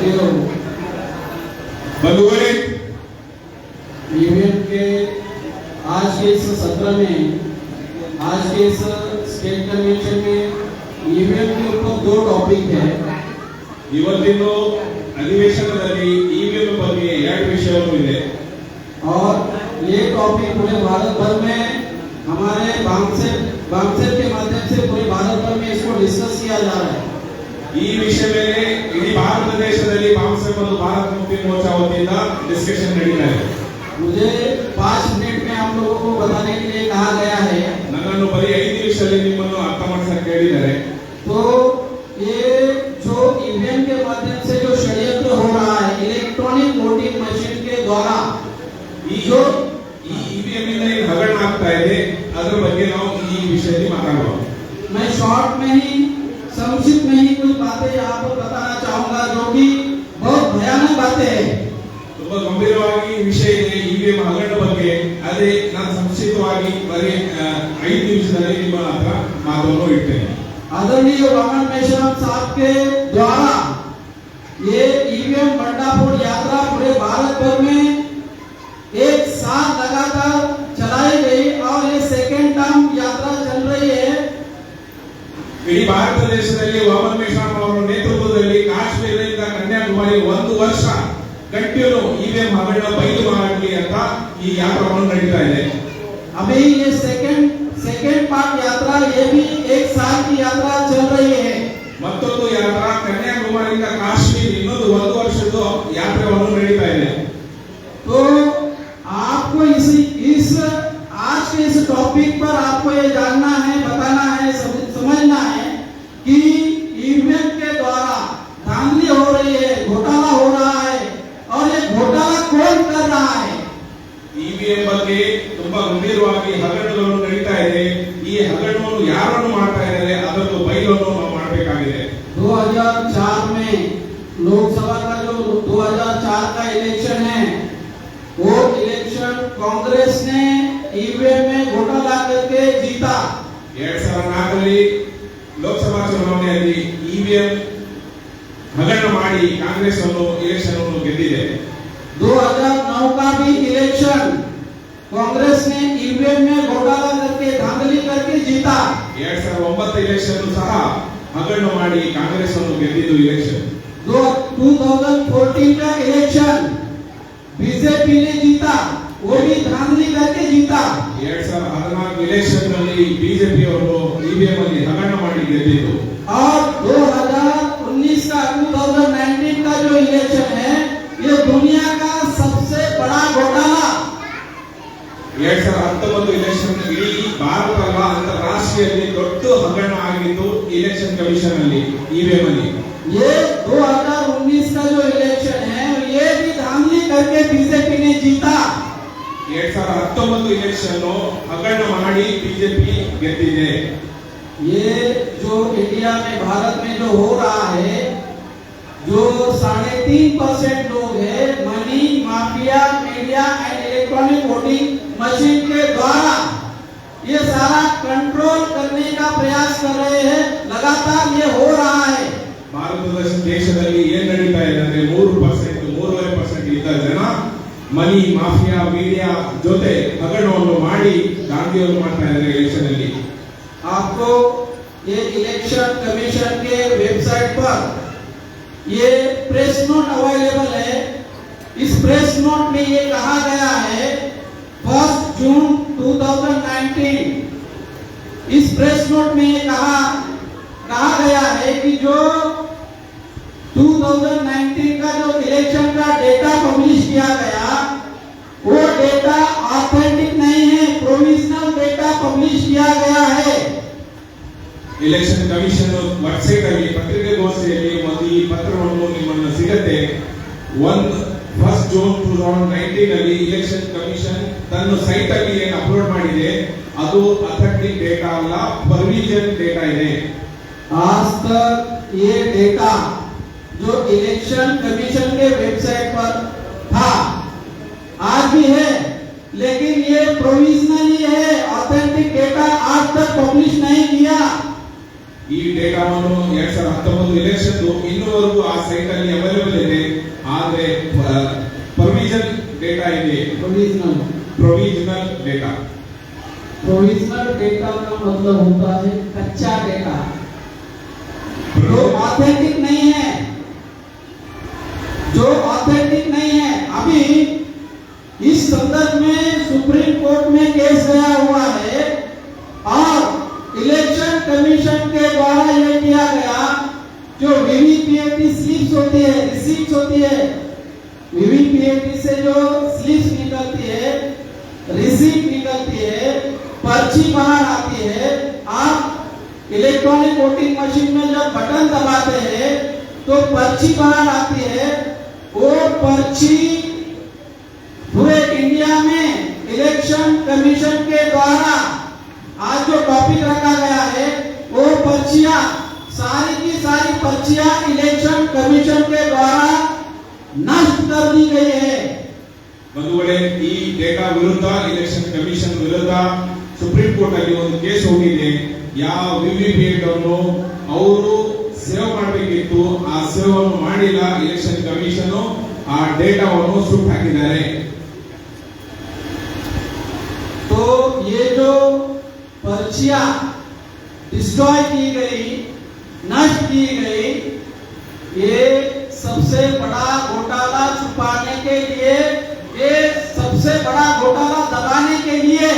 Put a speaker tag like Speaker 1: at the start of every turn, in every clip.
Speaker 1: भाइयों,
Speaker 2: बंधुगणे,
Speaker 1: ईवीएम के आज के इस सत्र में, आज के इस स्टेट कन्वेंशन में ईवीएम के ऊपर दो टॉपिक है।
Speaker 2: ಇವತ್ತಿನ ಅಧಿವೇಶನದಲ್ಲಿ ಇವಿಎಂ ಬಗ್ಗೆ ಎರಡು ವಿಷಯಗಳು ಇದೆ
Speaker 1: और ये टॉपिक पूरे भारत भर में हमारे बांग्सेप के माध्यम से पूरे भारत भर में इसको डिस्कस किया जा रहा है।
Speaker 2: ಈ ವಿಷಯ ಮೇಲೆ ಇಡೀ ಭಾರತ ದೇಶದಲ್ಲಿ ಬಾಂಗ್ಸೆಪ್ ಮತ್ತು ಭಾರತ ಮುಕ್ತಿ ಮೋರ್ಚಾ ವತಿಯಿಂದ ಡಿಸ್ಕಷನ್ ನಡೀತಾ ಇದೆ।
Speaker 1: मुझे 5 मिनट में आप लोगों को बताने के लिए कहा गया है।
Speaker 2: ನನ್ನನ್ನು ಬರೀ 5 ನಿಮಿಷದಲ್ಲಿ ನಿಮ್ಮನ್ನು ಅರ್ಥ ಮಾಡಿಸಕ್ಕೆ ಹೇಳಿದ್ದಾರೆ।
Speaker 1: तो ये जो ईवीएम के माध्यम से जो षड्यंत्र हो रहा है इलेक्ट्रॉनिक वोटिंग मशीन के द्वारा,
Speaker 2: जो ईवीएम ಇಂದ ಏನು ಹಗರಣ ಆಗ್ತಾ ಇದೆ ಅದರ ಬಗ್ಗೆ ನಾವು ಈ ವಿಷಯದಲ್ಲಿ ಮಾತಾಡೋಣ।
Speaker 1: मैं शॉर्ट में ही संक्षिप्त में ही कुछ बातें आपको बताना चाहूंगा जो कि बहुत भयानक बातें हैं।
Speaker 2: ತುಂಬಾ ಗಂಭೀರವಾಗಿ ವಿಷಯ ಇದೆ ಇವಿಎಂ ಹಗರಣ ಬಗ್ಗೆ। ಅದೇ ನಾನು ಸಂಕ್ಷಿಪ್ತವಾಗಿ ಬರೀ 5 ನಿಮಿಷದಲ್ಲಿ ನಿಮ್ಮ ಹತ್ರ ಮಾತನ್ನು ಇಡ್ತೇನೆ।
Speaker 1: आदरणीय वामन मेश्राम साहब के द्वारा ये ईवीएम बंडाफोड़ यात्रा पूरे भारत भर में एक साथ लगातार चलाई गई और ये सेकेंड टर्म यात्रा चल रही है।
Speaker 2: ಇಡೀ ಭಾರತ ದೇಶದಲ್ಲಿ ವಾಮನ ಮೇಶ್ರಾಮ್ ಅವರ ನೇತೃತ್ವದಲ್ಲಿ ಕಾಶ್ಮೀರದಿಂದ ಕನ್ಯಾಕುಮಾರಿ 1 ವರ್ಷ ಕಂಟಿನ್ಯೂ ಇವಿಎಂ ಹಗರಣ ಬಯಲು ಮಾಡಲಿ ಅಂತ ಈ ಯಾತ್ರಾವನ್ನು ನಡೀತಾ ಇದೆ।
Speaker 1: अभी ये सेकेंड पार्ट यात्रा ये भी एक साल की यात्रा चल रही है।
Speaker 2: ಮತ್ತೊಂದು ಯಾತ್ರಾ ಕನ್ಯಾಕುಮಾರಿಯಿಂದ ಕಾಶ್ಮೀರ ಇನ್ನೊಂದು 1 ವರ್ಷದ ಯಾತ್ರೆಯನ್ನು ನಡೀತಾ ಇದೆ।
Speaker 1: तो आपको इस आज के इस टॉपिक पर आपको ये जानना है, बताना है, समझना है कि ईवीएम के द्वारा धांधली हो रही है, घोटाला हो रहा है और ये घोटाला कौन कर रहा है।
Speaker 2: ಇವಿಎಂ ಬಗ್ಗೆ ತುಂಬಾ ಗಂಭೀರವಾಗಿ ಹಗರಣಗಳು ನಡೀತಾ ಇದೆ। ಈ ಹಗರಣವನ್ನು ಯಾರನ್ನು ಮಾಡ್ತಾ ಇದ್ದಾರೆ ಅದರ ಬಯಲನ್ನು ನಾವು ಮಾಡಬೇಕಾಗಿದೆ।
Speaker 1: 2004 में लोकसभा का जो 2004 का इलेक्शन है वो इलेक्शन कांग्रेस ने ईवीएम में घोटाला करके जीता।
Speaker 2: 2004ರಲ್ಲಿ ಲೋಕಸಭಾ ಚುನಾವಣೆಯಲ್ಲಿ ಇವಿಎಂ ಹಗರಣ ಮಾಡಿ ಕಾಂಗ್ರೆಸ್ ಅನ್ನು ಎಲೆಕ್ಷನ್ ಅನ್ನು ಗೆದ್ದಿದೆ।
Speaker 1: 2009 का भी इलेक्शन कांग्रेस ने ईवीएम में घोटाला करके धांधली करके जीता।
Speaker 2: 2009 इलेक्शन सह हगरण ಮಾಡಿ ಕಾಂಗ್ರೆಸ್ ಅನ್ನು ಗೆದ್ದಿದ್ದು इलेक्शन।
Speaker 1: 2014 का इलेक्शन बीजेपी ने जीता, वो भी धांधली करके जीता।
Speaker 2: 2014 इलेक्शन ನಲ್ಲಿ ಬಿಜೆಪಿ ಅವರು ಇವಿಎಂ ಅಲ್ಲಿ ಹಗರಣ ಮಾಡಿ ಗೆದ್ದಿದ್ದು।
Speaker 1: और 2019 का 2019 का जो इलेक्शन है ये दुनिया का सबसे बड़ा घोटाला।
Speaker 2: 2019 इलेक्शन इडೀ ಭಾರತ ಅಲ್ಲ ಅಂತಾರಾಷ್ಟ್ರೀಯದಲ್ಲಿ ದೊಡ್ಡ ಹಗರಣ ಆಗಿದ್ದು इलेक्शन कमीशन ಅಲ್ಲಿ ಇವಿಎಂ ಅಲ್ಲಿ।
Speaker 1: ये 2019 का जो इलेक्शन है ये भी धांधली करके बीजेपी ने जीता।
Speaker 2: 2019 इलेक्शन हगरण ಮಾಡಿ ಬಿಜೆಪಿ ಗೆದ್ದಿದೆ।
Speaker 1: ये जो इंडिया में भारत में जो हो रहा है, जो 3.5% लोग है money mafia media and electronic voting machine के द्वारा ये सारा कंट्रोल करने का प्रयास कर रहे हैं। लगातार ये हो रहा है।
Speaker 2: ಭಾರತ ದೇಶದಲ್ಲಿ ಏನು ನಡೀತಾ ಇದೆ ಅಂದ್ರೆ 3.5% ಇದ್ದ ಜನ ಮನಿ ಮಾಫಿಯಾ ಮೀಡಿಯಾ ಜೊತೆ ಹಗರಣವನ್ನು ಮಾಡಿ ದಾಂಧಲೆಯನ್ನು ಮಾಡ್ತಾ ಇದ್ದಾರೆ ಎಲೆಕ್ಷನ್ ಅಲ್ಲಿ।
Speaker 1: आपको ये इलेक्शन कमीशन के वेबसाइट पर ये प्रेस नोट अवेलेबल है। इस प्रेस नोट में ये कहा गया है 1 जून 2019, इस प्रेस नोट में ये कहा गया है कि जो 2019 का जो इलेक्शन का डेटा पब्लिश किया गया वो डेटा ऑथेंटिक नहीं है, प्रोविजनल डेटा पब्लिश किया गया है।
Speaker 2: इलेक्शन कमीशन ವೆಬ್ಸೈಟ್ ಅಲ್ಲಿ ಪತ್ರಿಕಾಗೋಷ್ಠಿಯಲ್ಲಿ ಒಂದು ಈ ಪತ್ರವನ್ನು ನಿಮ್ಮನ್ನು ಸಿಗುತ್ತೆ। 1 ಜೂನ್ 2019 ನಲ್ಲಿ इलेक्शन कमीशन ತನ್ನ ಸೈಟ್ ಅಲ್ಲಿ ಏನು ಅಪ್ಲೋಡ್ ಮಾಡಿದೆ ಅದು ಅಥೆಂಟಿಕ್ ಡೇಟಾ ಅಲ್ಲ, ಪ್ರೋವಿಷನ್ ಡೇಟಾ ಇದೆ।
Speaker 1: आज तक ये डेटा जो इलेक्शन कमीशन के वेबसाइट पर था आज भी है, लेकिन ये प्रोविजनली है, ऑथेंटिक डेटा आज तक पब्लिश नहीं किया।
Speaker 2: ಈ ಡೇಟಾವನ್ನು 2019 ಎಲೆಕ್ಷನ್ ಇನ್ನೂವರೆಗೂ ಆ ಸೈಟ್ ಅಲ್ಲಿ ಅವೈಲೇಬಲ್ ಇದೆ. ಆದರೆ ಪ್ರೊವಿಷನ್ ಡೇಟಾ ಇದೆ, प्रोविजनल डेटा।
Speaker 1: प्रोविजनल डेटा का मतलब होता है कच्चा डेटा जो ऑथेंटिक नहीं है, जो ऑथेंटिक नहीं है। अभी इस संदर्भ में सुप्रीम कोर्ट में केस गया हुआ है और इलेक्शन कमीशन के द्वारा यह किया गया, जो वीवीपीएटी स्लिप्स होती है, रिसीप्ट होती है, वीवीपीएटी से जो स्लिप्स निकलती है, रिसीप्ट निकलती है, पर्ची बाहर आती है, आप इलेक्ट्रॉनिक वोटिंग मशीन में जब बटन दबाते हैं तो पर्ची बाहर आती है। वो पर्ची पूरे इंडिया में इलेक्शन कमीशन के द्वारा आज जो टॉपिक रखा गया है, वो पर्चियां सारी की सारी पर्चियां इलेक्शन कमीशन के द्वारा नष्ट कर दी गई है।
Speaker 2: ಬಂಧುಗಳೇ, ಈ ಡೇಟಾ ವಿರುದ್ಧ ಇಲೆಕ್ಷನ್ ಕಮಿಷನ್ ವಿರುದ್ಧ ಸುಪ್ರೀಂ ಕೋರ್ಟ್ ಅಲ್ಲಿ ಒಂದು ಕೇಸ್ ಹೋಗಿದೆ. ಯಾವ ವಿವಿಪ್ಯಾಟ್ ಅನ್ನು ಅವರು ಸೇವ್ ಮಾಡಬೇಕಿತ್ತು, ಆ ಸೇವ್ ಅನ್ನು ಮಾಡಿಲ್ಲ. ಇಲೆಕ್ಷನ್ ಕಮಿಷನ್ ಆ ಡೇಟಾವನ್ನು ಸುಟ್ಟು ಹಾಕಿದ್ದಾರೆ.
Speaker 1: तो ये जो पर्चियां डिस्ट्रॉय की गई, नष्ट की गई, ये सबसे बड़ा घोटाला छुपाने के लिए, ये सबसे बड़ा घोटाला दबाने के लिए,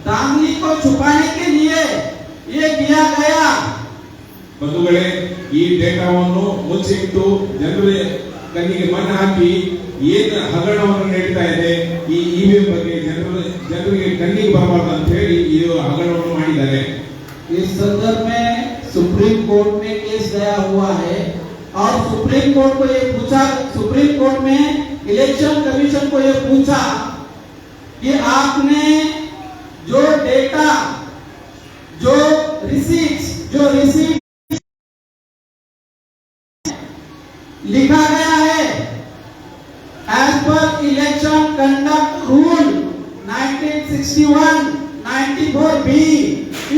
Speaker 1: धांधली को छुपाने के लिए ये किया गया।
Speaker 2: ಬಂಧುಗಳೇ, ಈ ಡೇಟಾವನ್ನು ಮುಚ್ಚಿಟ್ಟು ಜನರ ಕಣ್ಣಿಗೆ ಮಣ್ಣು ಹಾಕಿ ಏನು ಹಗರಣವನ್ನು ನಡೀತಾ ಇದೆ, ಈ ಇವಿಎಂ ಬಗ್ಗೆ ಜನರಿಗೆ ಕಣ್ಣಿಗೆ ಬರಬಾರದು ಅಂತ ಹೇಳಿ ಈ ಹಗರಣವನ್ನು ಮಾಡಿದ್ದಾರೆ.
Speaker 1: इस संदर्भ में सुप्रीम कोर्ट में केस गया हुआ है और सुप्रीम कोर्ट को ये पूछा, सुप्रीम कोर्ट में इलेक्शन कमीशन को ये पूछा कि आपने जो डेटा, जो रिसीट्स लिखा गया है as per election conduct rule 1961 94B,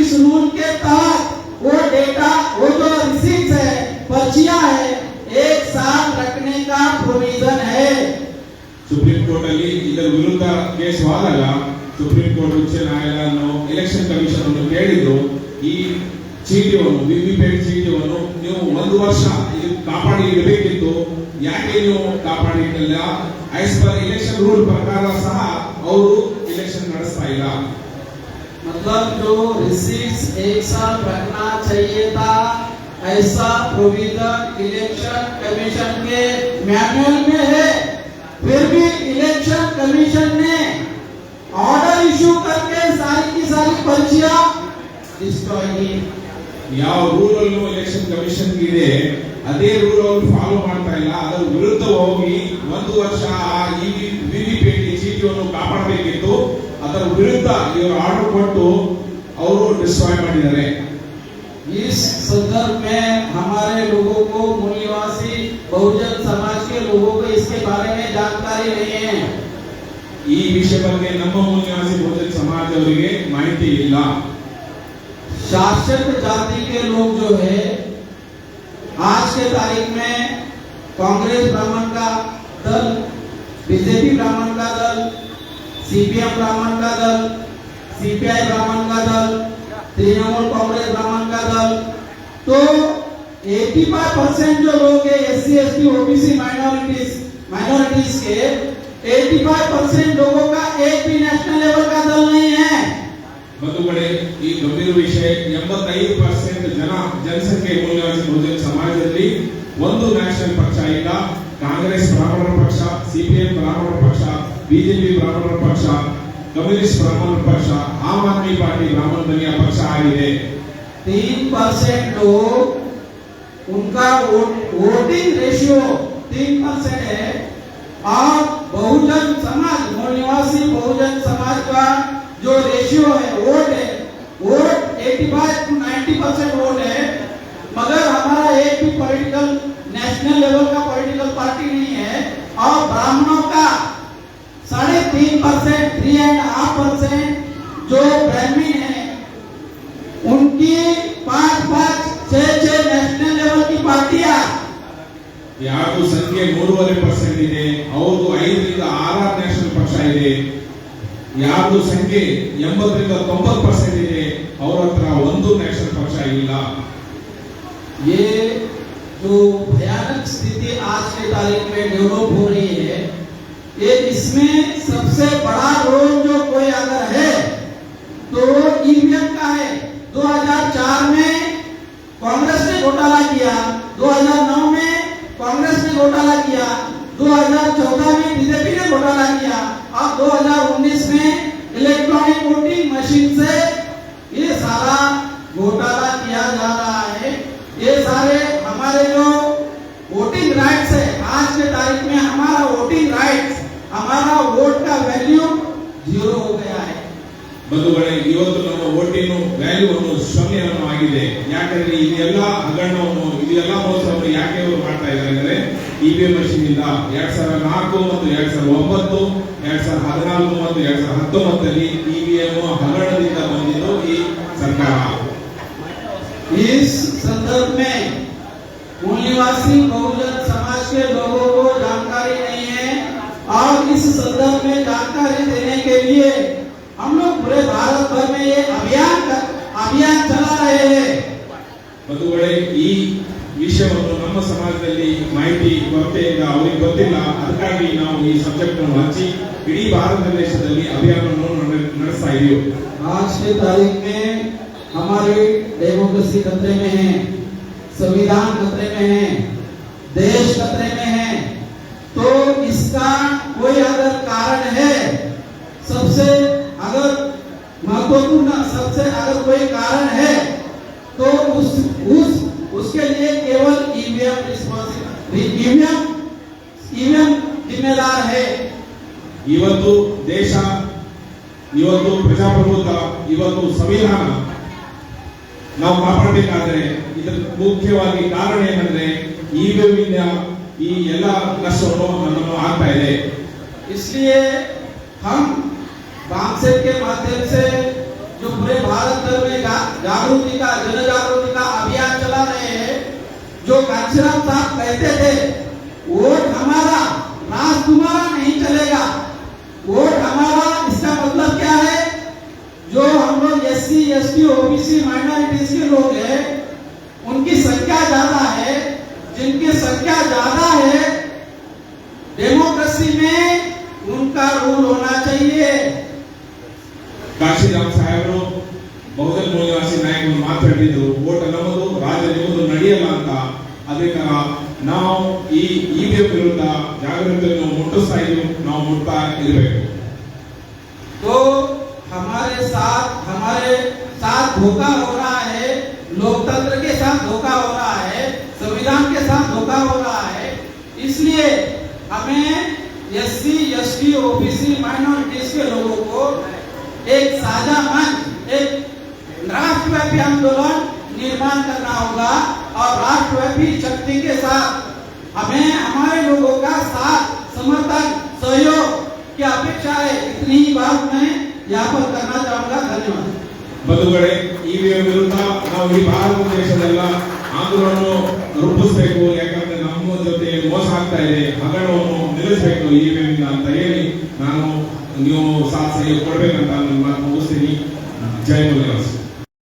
Speaker 1: इस रूल के तहत वो डेटा, वो जो रिसीट्स है, पर्चियां है, 1 साल रखने का प्रोविजन है।
Speaker 2: ಸುಪ್ರೀಂ ಕೋರ್ಟ್ ಅಲ್ಲಿ ಇದರ ವಿರುದ್ಧ ಕೇಸ್ ಹೋದಾಗ ಸುಪ್ರೀಂ ಕೋರ್ಟ್ ಉಚ್ಚ ನ್ಯಾಯಾಲಯವನ್ನು ಇಲೆಕ್ಷನ್ ಕಮಿಷನ್ ಅನ್ನು ಕೇಳಿದ್ರು, ಈ ಚೀಟಿಯನ್ನು ವಿವಿಪ್ಯಾಟ್ ಚೀಟಿಯನ್ನು ನೀವು 1 ವರ್ಷ ಕಾಪಾಡಿ ಇಡಬೇಕಿತ್ತು, ಯಾಕೆ ನೀವು ಕಾಪಾಡಿಟ್ಟಿಲ್ಲ? ಆಸ್ ಪರ್ ಇಲೆಕ್ಷನ್ ರೂಲ್ ಪ್ರಕಾರ ಸಹ ಅವರು ಇಲೆಕ್ಷನ್ ನಡೆಸ್ತಾ ಇಲ್ಲ.
Speaker 1: मतलब जो रिसीट्स 1 साल रखना चाहिए था, ऐसा प्रोविजन इलेक्शन कमीशन के मैनुअल में है, फिर भी इलेक्शन कमीशन ने ऑर्डर इशू करके सारी की सारी पर्चियां डिस्ट्रॉय की।
Speaker 2: ಯಾವ ರೂಲ್ ಅನ್ನು ಇಲೆಕ್ಷನ್ ಕಮಿಷನ್ ಇದೆ ಅದೇ ರೂಲ್ ಅವರು ಫಾಲೋ ಮಾಡ್ತಾ ಇಲ್ಲ. ಅದರ ವಿರುದ್ಧ ಹೋಗಿ 1 ವರ್ಷ ಈ ವಿವಿಪ್ಯಾಟ್ ಚೀಟಿಯನ್ನು ಕಾಪಾಡಬೇಕಿತ್ತು, ಅದರ ವಿರುದ್ಧ ಇವರು ಆರ್ಡರ್ ಕೊಟ್ಟು ಅವರು ಡಿಸ್ಟ್ರಾಯ್ ಮಾಡಿದ್ದಾರೆ.
Speaker 1: इस संदर्भ में हमारे लोगों को, मूल निवासी बहुजन समाज के लोगों को इसके बारे में जानकारी नहीं है।
Speaker 2: ಈ ವಿಷಯ ಬಗ್ಗೆ ನಮ್ಮ ಮೂಲ ನಿವಾಸಿ ಬಹುಜನ ಸಮಾಜ ಅವರಿಗೆ ಮಾಹಿತಿ ಇಲ್ಲ.
Speaker 1: शासक जाति के लोग जो है आज के तारीख में कांग्रेस ब्राह्मण का दल, बीजेपी ब्राह्मण का दल, सीपीएम ब्राह्मण का दल, सीपीआई ब्राह्मण का दल, तृणमूल कांग्रेस ब्राह्मण का दल, तो 85% जो लोग है एससी एसटी ओबीसी माइनॉरिटीज के 85% लोगों का एक भी नेशनल लेवल का दल नहीं है।
Speaker 2: ಬಂಧುಗಳೇ, ಈ ಗಂಭೀರ ವಿಷಯ, 85% ಜನಸಂಖ್ಯೆ ಮೂಲ ನಿವಾಸಿ ಬಹುಜನ ಸಮಾಜದಲ್ಲಿ ಒಂದು ನ್ಯಾಷನಲ್ ಪಕ್ಷ ಇಲ್ಲ. ಕಾಂಗ್ರೆಸ್ ಬ್ರಾಹ್ಮಣರ ಪಕ್ಷ, ಸಿಪಿಎಂ ಬ್ರಾಹ್ಮಣರ ಪಕ್ಷ, ಬಿಜೆಪಿ ಬ್ರಾಹ್ಮಣರ ಪಕ್ಷ, कम्युनिस्ट ब्राह्मण पक्ष, आम आदमी पार्टी ब्राह्मण बनिया पक्ष आगे
Speaker 1: 3% लोग, उनका वोटिंग रेशियो 3% है और बहुजन समाज, मूल निवासी बहुजन समाज का जो रेशियो है, वोट 85 to 90% वोट है, मगर हमारा एक भी पॉलिटिकल नेशनल लेवल का पॉलिटिकल पार्टी नहीं है और ब्राह्मणों का 3.5% जो ब्राह्मण है, उनकी 5-5
Speaker 2: ಯಾರ್ದು ಸಂಖ್ಯೆ 3.5% ಇದೆ, ಅವ್ರದ್ದು 5ರಿಂದ 6 ನ್ಯಾಷನಲ್ ಪಕ್ಷ ಇದೆ. ಯಾರ್ದು ಸಂಖ್ಯೆ 80ರಿಂದ 90% ಇದೆ, ಅವ್ರ ಹತ್ರ ಒಂದು ನ್ಯಾಷನಲ್ ಪಕ್ಷ ಇಲ್ಲ.
Speaker 1: ये जो भयानक स्थिति आज की तारीख में डेवलप हो रही है, ये इसमें सबसे बड़ा रोल जो कोई अगर है तो ईवीएम का है। 2004 में कांग्रेस ने घोटाला किया, 2009 में कांग्रेस ने घोटाला किया, 2014 में बीजेपी ने घोटाला किया, अब 2019 में इलेक्ट्रॉनिक वोटिंग मशीन से ये सारा घोटाला किया जा रहा है। ये सारे हमारे जो वोटिंग राइट्स है, आज के तारीख में हमारा वोटिंग राइट्स, हमारा वोट का वैल्यू 0 हो गया है।
Speaker 2: ಬಂಧುಗಳೇ, ಇವತ್ತು ನಮ್ಮ ವೋಟಿನ ವ್ಯಾಲ್ಯೂವನ್ನು ಶೂನ್ಯವನ್ನು ಆಗಿದೆ. ಯಾಕಂದ್ರೆ ಇದೆಲ್ಲ ಹಗರಣವನ್ನು, ಇದೆಲ್ಲ ಮೋಸವನ್ನು ಯಾಕೆ ಅವರು ಮಾಡ್ತಾ ಇದ್ದಾರೆ ಅಂದ್ರೆ ಇವಿಎಂ ಮಷೀನ್ ಇಂದ 2004 ಮತ್ತು 2009, 2014 ಮತ್ತು 2019 ಇವಿಎಂ ಹಗರಣದಿಂದ ಬಂದಿದ್ದು ಈ ಸರ್ಕಾರ.
Speaker 1: इस संदर्भ में मूल निवासी बहुजन समाज के लोगों को जानकारी नहीं है और इस संदर्भ में जानकारी देने के लिए हम लोग पूरे भारत भर में ये अभियान चला रहे हैं।
Speaker 2: ಬಂಧುಗಳೇ, ಈ ವಿಷಯವನ್ನು ನಮ್ಮ ಸಮಾಜದಲ್ಲಿ ಮಾಹಿತಿ ಕೊರತೆಯಿಂದ ಅವರಿಗೆ ಗೊತ್ತಿಲ್ಲ. ಅದಕ್ಕಾಗಿ ನಾವು ಈ ಸಬ್ಜೆಕ್ಟ್ ಅನ್ನು ಹಂಚಿ ಇಡೀ ಭಾರತ ದೇಶದಲ್ಲಿ ಅಭಿಯಾನವನ್ನು ನಡೆಸ್ತಾ ಇದ್ದೀವಿ.
Speaker 1: आज के तारीख में हमारी डेमोक्रेसी खतरे में है, संविधान खतरे में है, देश खतरे में है। तो इसका कोई अगर कारण है, सबसे अगर महत्वपूर्ण, सबसे अगर कोई कारण है तो उसके लिए केवल ईवीएम जिम्मेदार है।
Speaker 2: ಇವತ್ತು ದೇಶ, ಇವತ್ತು ಪ್ರಜಾಪ್ರಭುತ್ವ, ಇವತ್ತು ಸಂವಿಧಾನ ನಾವು ಕಾಪಾಡಬೇಕಾದ್ರೆ ಇದರ ಮುಖ್ಯವಾಗಿ ಕಾರಣ ಏನಂದ್ರೆ ಇವಿಎಂ ಇಂದ ಈ ಎಲ್ಲ ನಷ್ಟವನ್ನು ನಮ್ಮನ್ನು ಆಗ್ತಾ ಇದೆ.
Speaker 1: इसलिए हम बांसेट के माध्यम से जो पूरे भारत भर में जागृति का, जन जागृति का अभियान चला रहे हैं। जो कांशीराम साहब कहते थे, वोट हमारा, राज तुम्हारा नहीं चलेगा, वोट हमारा, इसका मतलब क्या है? जो हम लोग एससी, एसटी, ओबीसी, माइनॉरिटीज के लोग हैं, उनकी संख्या ज्यादा है। जिनकी संख्या ज्यादा है, डेमोक्रेसी में उनका रूल होना चाहिए।
Speaker 2: ಕಾಶಿರಾಮ್ ಸಾಹೇಬರು ಬಹುಜನ ಮೂಲ ನಿವಾಸಿ ನಾಯಕರು ಮಾತಾಡಿದ್ರು, ವೋಟ್ ನಮ್ಮದು, ರಾಜ್ಯ ನಿಮ್ಮದು ನಡೆಯಲ್ಲ ಅಂತ. ಅದೇ ತರ ನಾವು ಈ ಇವಿಎಂ ವಿರುದ್ಧ ಜಾಗೃತಿಯನ್ನು ಮುಟ್ಟಿಸ್ತಾ ಇದ್ದೀವಿ, ನಾವು ಮುಟ್ತಾ ಇರಬೇಕು.
Speaker 1: तो हमारे साथ धोखा हो रहा है, लोकतंत्र के साथ धोखा हो रहा है, संविधान के साथ धोखा हो रहा है। इसलिए हमें एससी, एसटी, ओबीसी, माइनॉरिटीज के लोगों को एक साझा मंच, एक राष्ट्रव्यापी आंदोलन निर्माण करना होगा और राष्ट्रव्यापी शक्ति के साथ हमें हमारे लोगों का साथ, समर्थन, सहयोग की अपेक्षा है। इतनी ही बात मैं यहाँ पर करना चाहूंगा। धन्यवाद।
Speaker 2: ಬಂಧುಗಳೇ, ಇವಿಎಂ ವಿರುದ್ಧ ನಾವು ಈ ಭಾರತ ದೇಶದೆಲ್ಲ ಆಂದೋಲನ ರೂಪಿಸಬೇಕು. ಯಾಕಂದ್ರೆ ನಮ್ಮ ಜೊತೆ ಮೋಸ ಆಗ್ತಾ ಇದೆ, ಹಗರಣವನ್ನು ನಿಲ್ಲಿಸಬೇಕು ಇವಿಎಂ ಅಂತ ಹೇಳಿ ನಾನು ನೀವು ಸಾಥ್ ಸಹಯೋಗ ಕೊಡ್ಬೇಕಂತ ನನ್ನ ಮಾತು ಮುಗಿಸ್ತೀನಿ. ಜೈ ಮುನಿವಾಸ್.